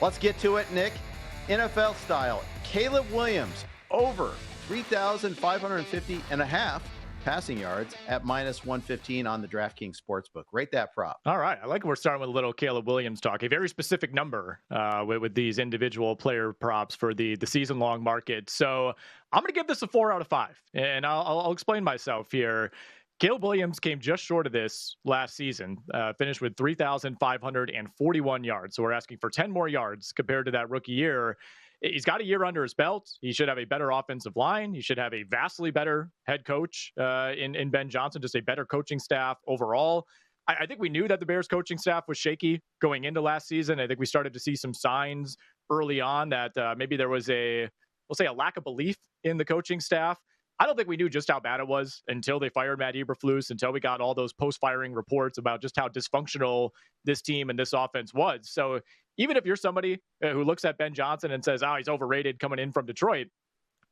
Let's get to it, Nick. NFL style. Caleb Williams over 3,550 and a half passing yards at -115 on the DraftKings Sportsbook. Rate that prop. All right. I like we're starting with a little Caleb Williams talk, a very specific number with these individual player props for the season-long market. So I'm going to give this a 4 out of 5, and I'll explain myself here. Caleb Williams came just short of this last season, finished with 3,541 yards. So we're asking for 10 more yards compared to that rookie year. He's got a year under his belt. He should have a better offensive line. He should have a vastly better head coach in Ben Johnson, just a better coaching staff overall. I think we knew that the Bears coaching staff was shaky going into last season. I think we started to see some signs early on that maybe there was a lack of belief in the coaching staff. I don't think we knew just how bad it was until they fired Matt Eberflus, until we got all those post-firing reports about just how dysfunctional this team and this offense was. So even if you're somebody who looks at Ben Johnson and says, he's overrated coming in from Detroit,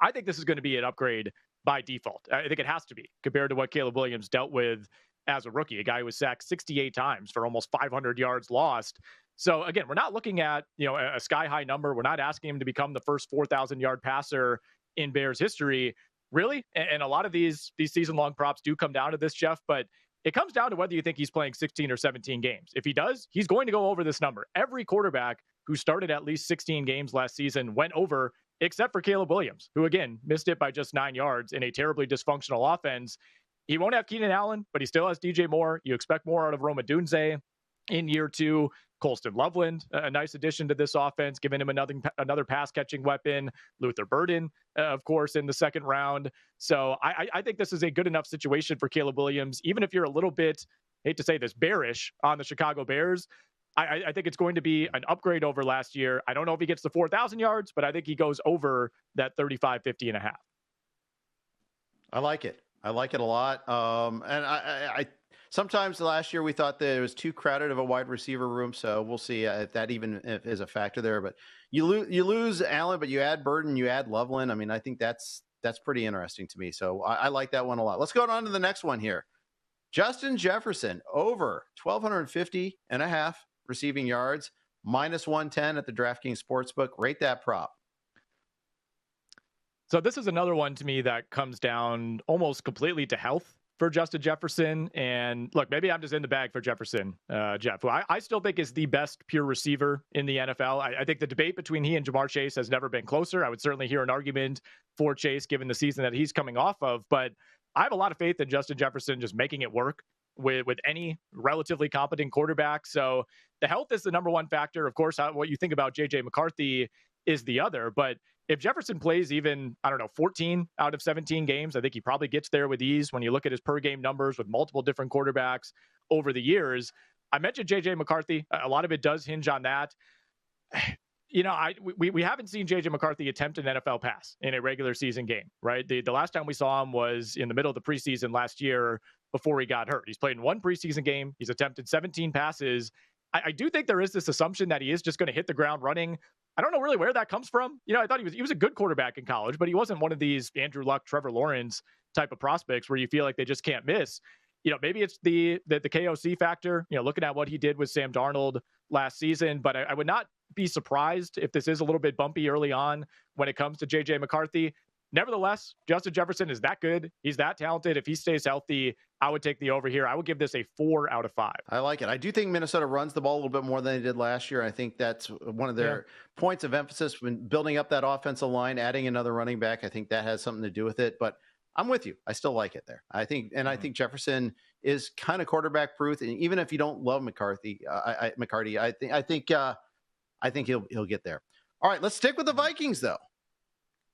I think this is going to be an upgrade by default. I think it has to be compared to what Caleb Williams dealt with as a rookie, a guy who was sacked 68 times for almost 500 yards lost. So again, we're not looking at, a sky-high number. We're not asking him to become the first 4,000-yard passer in Bears history. Really? And a lot of these season-long props do come down to this, Jeff, but it comes down to whether you think he's playing 16 or 17 games. If he does, he's going to go over this number. Every quarterback who started at least 16 games last season went over, except for Caleb Williams, who, again, missed it by just 9 yards in a terribly dysfunctional offense. He won't have Keenan Allen, but he still has DJ Moore. You expect more out of Rome Odunze in year 2. Colston Loveland, a nice addition to this offense, giving him another pass-catching weapon. Luther Burden, of course, in the second round. So I think this is a good enough situation for Caleb Williams, even if you're a little bit, hate to say this, bearish on the Chicago Bears. I think it's going to be an upgrade over last year. I don't know if he gets the 4,000 yards, but I think he goes over that 35-50 and a half. I like it. I like it a lot. And I sometimes last year we thought that it was too crowded of a wide receiver room, so we'll see if that even is a factor there. But you lose Allen, but you add Burden, you add Loveland. I mean, I think that's pretty interesting to me. So I like that one a lot. Let's go on to the next one here. Justin Jefferson over 1,250 and a half receiving yards, -110 at the DraftKings Sportsbook. Rate that prop. So this is another one to me that comes down almost completely to health for Justin Jefferson. And look, maybe I'm just in the bag for Jefferson, Jeff, who I still think is the best pure receiver in the NFL. I think the debate between he and Jamar Chase has never been closer. I would certainly hear an argument for Chase given the season that he's coming off of, but I have a lot of faith in Justin Jefferson just making it work with any relatively competent quarterback. So the health is the number one factor. Of course, what you think about J.J. McCarthy is the other, but if Jefferson plays even, 14 out of 17 games, I think he probably gets there with ease when you look at his per game numbers with multiple different quarterbacks over the years. I mentioned J.J. McCarthy. A lot of it does hinge on that. We haven't seen J.J. McCarthy attempt an NFL pass in a regular season game, right? The last time we saw him was in the middle of the preseason last year before he got hurt. He's played in one preseason game. He's attempted 17 passes. I do think there is this assumption that he is just going to hit the ground running. I don't know really where that comes from. I thought he was a good quarterback in college, but he wasn't one of these Andrew Luck, Trevor Lawrence type of prospects where you feel like they just can't miss. Maybe it's the KOC factor, looking at what he did with Sam Darnold last season, but I would not be surprised if this is a little bit bumpy early on when it comes to J.J. McCarthy. Nevertheless, Justin Jefferson is that good. He's that talented. If he stays healthy, I would take the over here. I would give this a 4 out of 5. I like it. I do think Minnesota runs the ball a little bit more than they did last year. I think that's one of their points of emphasis when building up that offensive line, adding another running back. I think that has something to do with it, but I'm with you. I still like it there. I think Jefferson is kind of quarterback proof. And even if you don't love McCarthy, I think he'll get there. All right, let's stick with the Vikings though.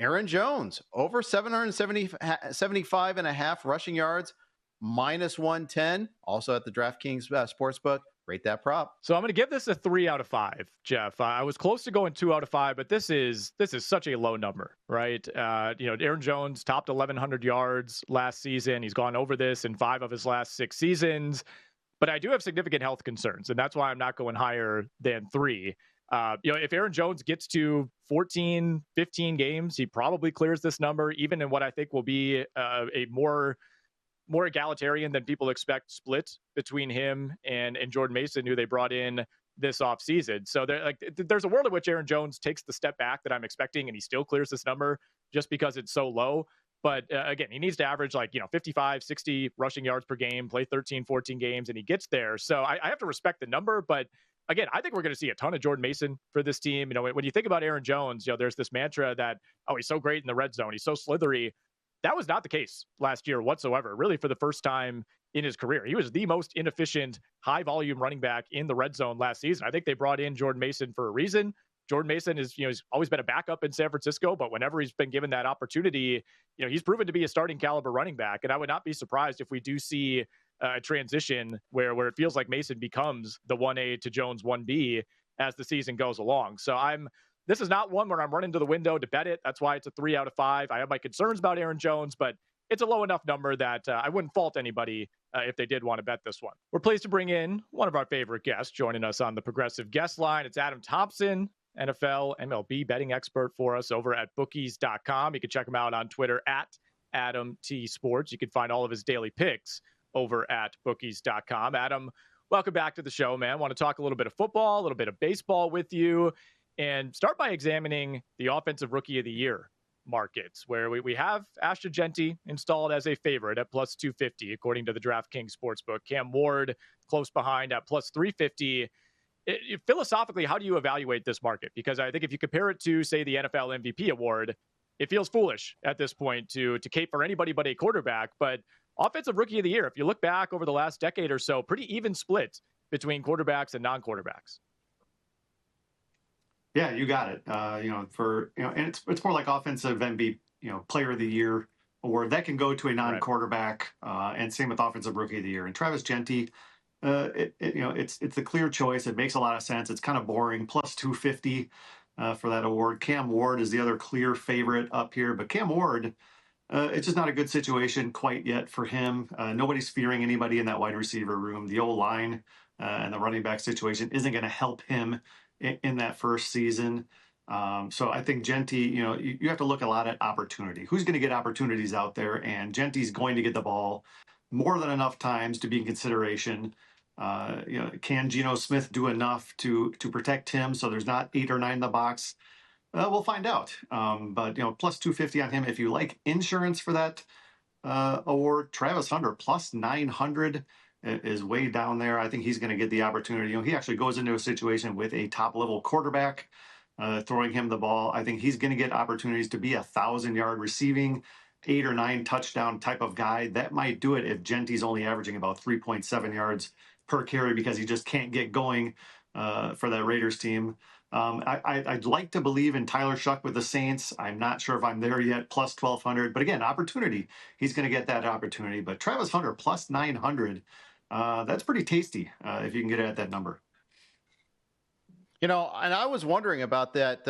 Aaron Jones over 775 and a half rushing yards, -110. Also at the DraftKings Sportsbook. Rate that prop. So I'm going to give this a 3 out of 5, Jeff. I was close to going 2 out of 5, but this is such a low number, right? Aaron Jones topped 1,100 yards last season. He's gone over this in 5 of his last 6 seasons, but I do have significant health concerns, and that's why I'm not going higher than 3. If Aaron Jones gets to 14, 15 games, he probably clears this number, even in what I think will be a more egalitarian than people expect split between him and Jordan Mason, who they brought in this offseason. So there's a world in which Aaron Jones takes the step back that I'm expecting, and he still clears this number just because it's so low. But again, he needs to average 55, 60 rushing yards per game, play 13, 14 games, and he gets there. So I have to respect the number. But again, I think we're going to see a ton of Jordan Mason for this team. When you think about Aaron Jones, there's this mantra that, oh, he's so great in the red zone, he's so slithery. That was not the case last year whatsoever, really, for the first time in his career. He was the most inefficient, high-volume running back in the red zone last season. I think they brought in Jordan Mason for a reason. Jordan Mason is, he's always been a backup in San Francisco, but whenever he's been given that opportunity, he's proven to be a starting caliber running back. And I would not be surprised if we do see a transition where it feels like Mason becomes the 1A to Jones 1B as the season goes along. So this is not one where I'm running to the window to bet it. That's why it's a 3 out of 5. I have my concerns about Aaron Jones, but it's a low enough number that I wouldn't fault anybody if they did want to bet this one. We're pleased to bring in one of our favorite guests joining us on the Progressive Guest Line. It's Adam Thompson, NFL, MLB betting expert for us over at bookies.com. You can check him out on Twitter at Adam T Sports. You can find all of his daily picks over at bookies.com. Adam, welcome back to the show, man. Want to talk a little bit of football, a little bit of baseball with you, and start by examining the Offensive Rookie of the Year markets, where we have Ashton Jeanty installed as a favorite at plus 250, according to the DraftKings Sportsbook. Cam Ward close behind at plus 350. Philosophically, how do you evaluate this market? Because I think if you compare it to, say, the NFL MVP award, it feels foolish at this point to cape for anybody but a quarterback. But Offensive Rookie of the Year, if you look back over the last decade or so, pretty even split between quarterbacks and non-quarterbacks. Yeah, you got it. And it's more like Offensive MVP, Player of the Year award that can go to a non-quarterback, and same with Offensive Rookie of the Year. And Travis Jeanty, it's the clear choice. It makes a lot of sense. It's kind of boring. Plus 250 for that award. Cam Ward is the other clear favorite up here, but Cam Ward, it's just not a good situation quite yet for him. Nobody's fearing anybody in that wide receiver room. The O-line and the running back situation isn't going to help him in that first season. So I think Jeanty, you have to look a lot at opportunity. Who's going to get opportunities out there? And Genty's going to get the ball more than enough times to be in consideration. Can Geno Smith do enough to protect him so there's not 8 or 9 in the box? We'll find out. But plus 250 on him. If you like insurance for that award, Travis Hunter plus 900 is way down there. I think he's going to get the opportunity. He actually goes into a situation with a top-level quarterback throwing him the ball. I think he's going to get opportunities to be a 1,000-yard receiving, 8 or 9 touchdown type of guy. That might do it if Genty's only averaging about 3.7 yards per carry because he just can't get going for that Raiders team. I'd like to believe in Tyler Shuck with the Saints. I'm not sure if I'm there yet, plus 1,200. But again, opportunity. He's going to get that opportunity. But Travis Hunter, plus 900. That's pretty tasty if you can get it at that number. And I was wondering about that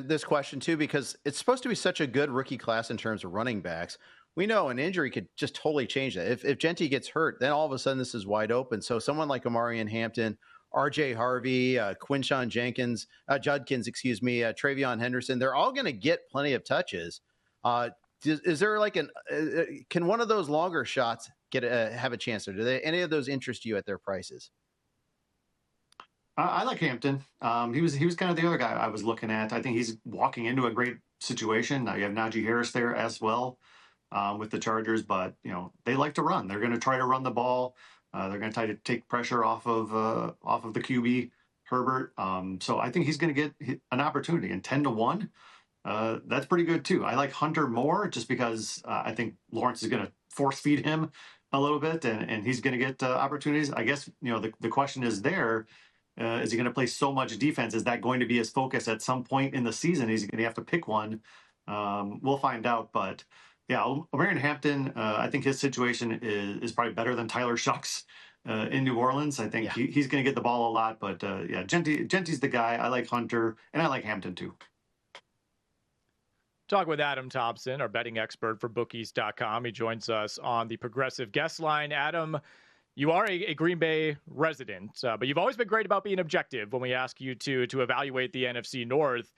this question too, because it's supposed to be such a good rookie class in terms of running backs. We know an injury could just totally change that. If Jeanty gets hurt, then all of a sudden this is wide open. So someone like Amarian Hampton, R.J. Harvey, Quinshawn Judkins, Travion Henderson, they're all going to get plenty of touches. Is there can one of those longer shots have a chance, or do any of those interest you at their prices? I like Hampton. He was kind of the other guy I was looking at. I think he's walking into a great situation. Now you have Najee Harris there as well with the Chargers, but they like to run. They're going to try to run the ball. They're going to try to take pressure off of the QB Herbert. So I think he's going to get an opportunity. And 10-1, that's pretty good too. I like Hunter more just because I think Lawrence is going to force feed him a little bit, and he's going to get opportunities. I guess the question is there. Is he going to play so much defense? Is that going to be his focus at some point in the season? He's going to have to pick one. We'll find out. But yeah, Amarian Hampton, I think his situation is probably better than Tyler Shuck's in New Orleans. I think he's going to get the ball a lot. But Genty's the guy. I like Hunter, and I like Hampton too. Talk with Adam Thompson, our betting expert for bookies.com. He joins us on the Progressive Guest Line. Adam, you are a Green Bay resident, but you've always been great about being objective when we ask you to evaluate the NFC North.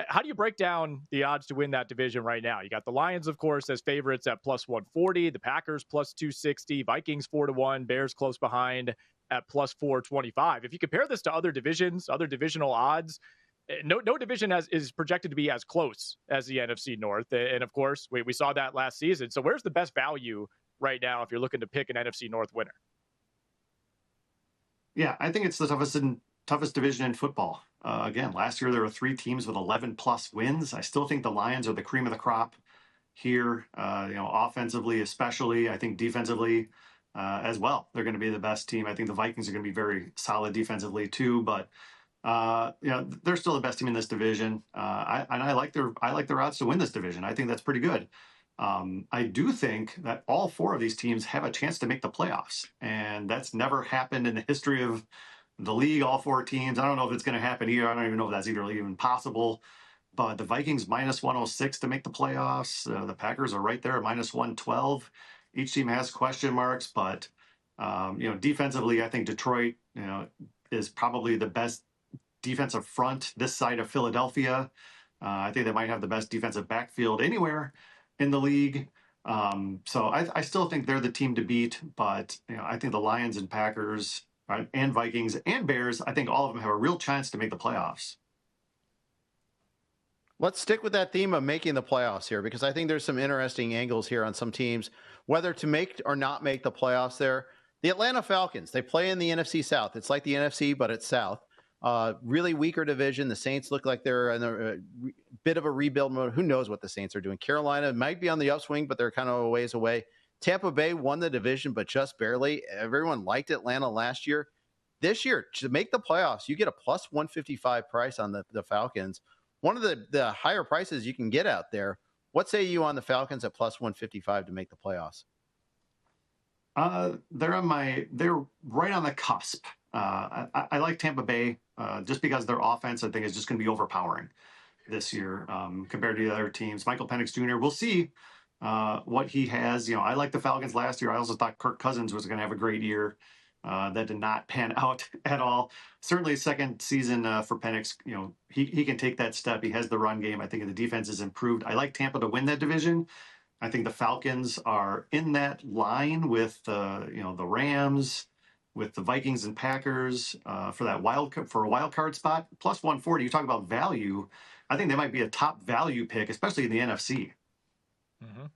How do you break down the odds to win that division right now? You got the Lions, of course, as favorites at plus 140, the Packers plus 260, Vikings 4-1, Bears close behind at plus 425. If you compare this to other divisions, other divisional odds, no division is projected to be as close as the NFC North. And of course, we saw that last season. So where's the best value right now if you're looking to pick an NFC North winner? Yeah, I think it's the toughest division in football. Again, last year there were 3 teams with 11 plus wins. I still think the Lions are the cream of the crop here. Offensively, especially. I think defensively as well, they're going to be the best team. I think the Vikings are going to be very solid defensively too. But they're still the best team in this division. I like their odds to win this division. I think that's pretty good. I do think that all 4 of these teams have a chance to make the playoffs, and that's never happened in the history of the league. All 4 teams. I don't know if it's going to happen here. I don't even know if that's even possible. But the Vikings minus 106 to make the playoffs. The Packers are right there at minus 112. Each team has question marks, but defensively, I think Detroit, is probably the best defensive front this side of Philadelphia. I think they might have the best defensive backfield anywhere in the league. So I still think they're the team to beat, but I think the Lions and Packers, right, and Vikings and Bears, I think all of them have a real chance to make the playoffs. Let's stick with that theme of making the playoffs here, because I think there's some interesting angles here on some teams, whether to make or not make the playoffs there. The Atlanta Falcons, they play in the NFC South. It's like the NFC, but it's South. Really weaker division. The Saints look like they're in a bit of a rebuild mode. Who knows what the Saints are doing? Carolina might be on the upswing, but they're kind of a ways away. Tampa Bay won the division, but just barely. Everyone liked Atlanta last year. This year, to make the playoffs, you get a plus 155 price on the Falcons. One of the higher prices you can get out there. What say you on the Falcons at plus 155 to make the playoffs? They're right on the cusp. I like Tampa Bay just because their offense, I think, is just going to be overpowering this year compared to the other teams. Michael Penix Jr., we'll see what he has. I like the Falcons last year. I also thought Kirk Cousins was going to have a great year. That did not pan out at all. Certainly second season for Penix, he can take that step. He has the run game. I think the defense is improved. I like Tampa to win that division. I think the Falcons are in that line with the Rams, with the Vikings and Packers for a wild card spot. Plus 140. You talk about value. I think they might be a top value pick, especially in the NFC. Mm-hmm.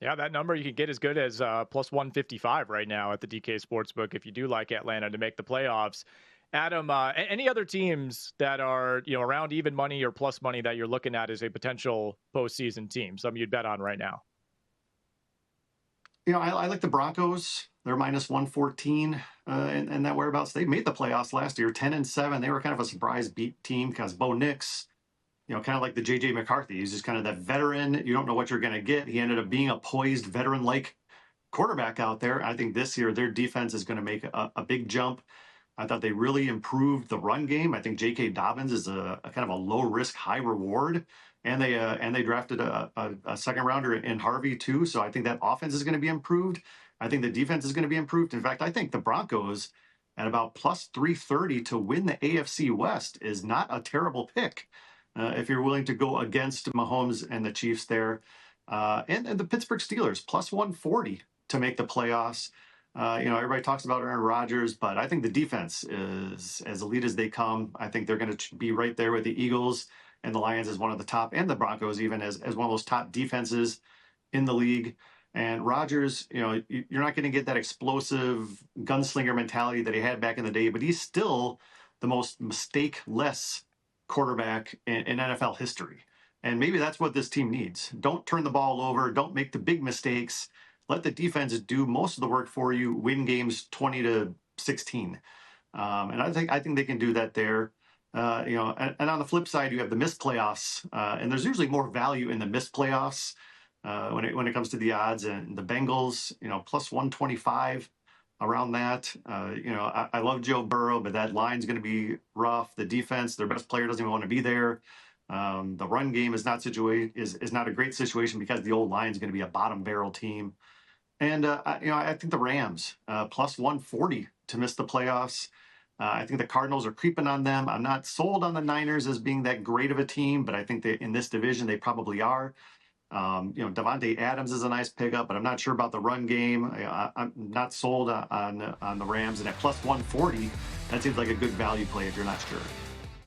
Yeah, that number you can get as good as plus 155 right now at the DK Sportsbook if you do like Atlanta to make the playoffs. Adam, any other teams that are around even money or plus money that you're looking at as a potential postseason team? Some you'd bet on right now. I like the Broncos. They're minus 114 and that whereabouts. They made the playoffs last year, 10-7. They were kind of a surprise beat team because Bo Nix, kind of like the J.J. McCarthy. He's just kind of that veteran. You don't know what you're going to get. He ended up being a poised, veteran-like quarterback out there. I think this year their defense is going to make a big jump. I thought they really improved the run game. I think J.K. Dobbins is a kind of a low-risk, high-reward. And they drafted a second rounder in Harvey too. So I think that offense is going to be improved. I think the defense is going to be improved. In fact, I think the Broncos at about plus 330 to win the AFC West is not a terrible pick if you're willing to go against Mahomes and the Chiefs there. And the Pittsburgh Steelers plus 140 to make the playoffs. Everybody talks about Aaron Rodgers, but I think the defense is as elite as they come. I think they're going to be right there with the Eagles and the Lions as one of the top, and the Broncos even as one of those top defenses in the league. And Rodgers, you're not going to get that explosive gunslinger mentality that he had back in the day, but he's still the most mistake-less quarterback in NFL history. And maybe that's what this team needs. Don't turn the ball over. Don't make the big mistakes. Let the defense do most of the work for you. Win games 20-16. And I think they can do that there. And on the flip side, you have the missed playoffs, and there's usually more value in the missed playoffs when it comes to the odds. And the Bengals, plus 125 around that. I love Joe Burrow, but that line's going to be rough. The defense, their best player doesn't even want to be there. The run game is not a great situation because the old line's going to be a bottom barrel team. And I think the Rams plus 140 to miss the playoffs. I think the Cardinals are creeping on them. I'm not sold on the Niners as being that great of a team, but I think in this division they probably are. Devontae Adams is a nice pickup, but I'm not sure about the run game. I'm not sold on the Rams, and at plus 140, that seems like a good value play if you're not sure.